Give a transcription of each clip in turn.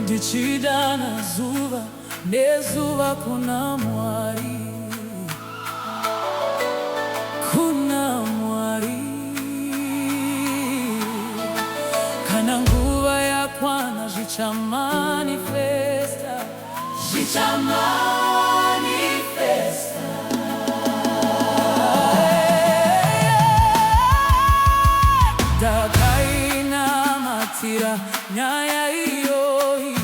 Ndichidana zuba nezuba kuna mwari, kuna mwari kana nguva yakwana zvichamanifesta, zvichamanifesta. Ndakainamatira nyaya iyoyi,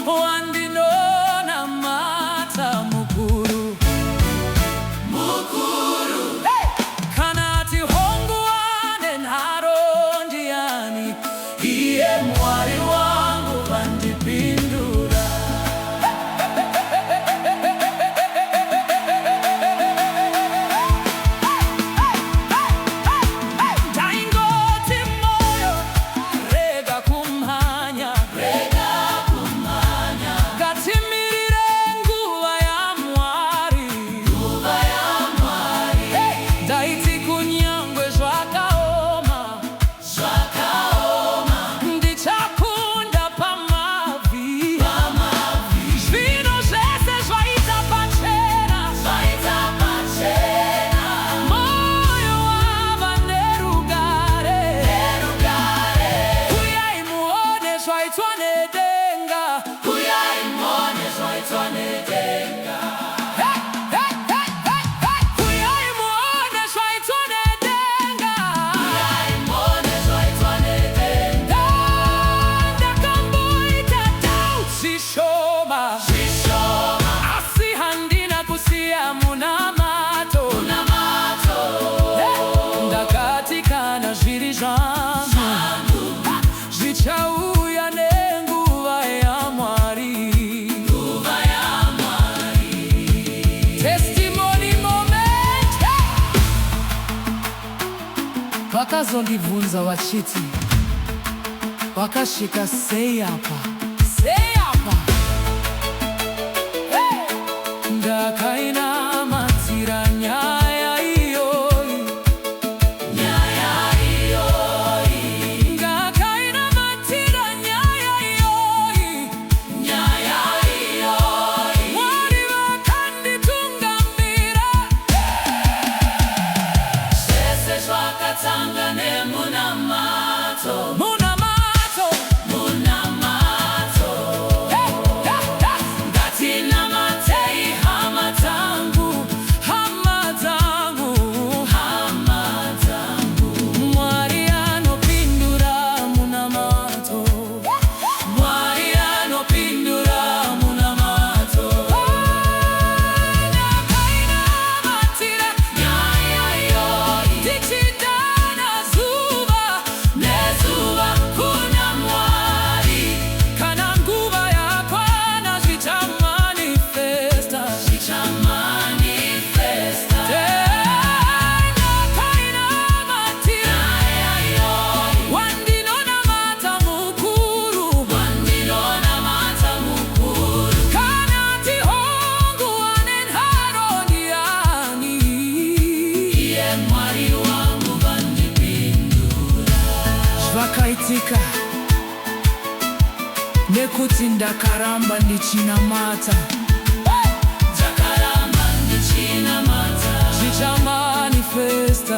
wandinona mata mukuru, mukuru. Kanati hongu wane nharo ndiani, iye mwari wangu vandipindura. Taingoti moyo rega kumhanya, ngatimirire nguva ya mwari, ndaiti kunyangwe zvakaoma, ndichakunda pamabvi, zvino zvese zvaita pachena, moyo wava nerugare. Uyai muone zvaitwa nedenga, uyai muone zvaitwa nedenga, uyai muone zvaitwa nedenga, uyai muone zvaitwa nedenga. Ndakamboita doubts zvishoma, asi handina kusiya munamato. Ndakati kana zviri zvangu zvichauya nenguva yaMwari. Testimony moment. Vakazondibvunza vachiti, wakasvika sei apa, sei apa? Ndakainamatira nyaya iyoyi, ndakainamatira nyaya iyoyi, Mwari vakanditungamira. Zvese zvakatanga nemunamato, ngatinamatei hama dzangu, Mwari anopindura munamato, Mwari anopindura munamato. Ndakainamatira nyaya iyoyi, ndichidana zuva nezuva kuna mwari, kana nguva yakwana zvichamanifesta, ndakainamatira wandinonamata mukuru, kanati hongu wane nharo ndiani, iye mwari wangu vandipindura. Zvakaitika nekuti ndakaramba ndichinamata, zvichamanifesta.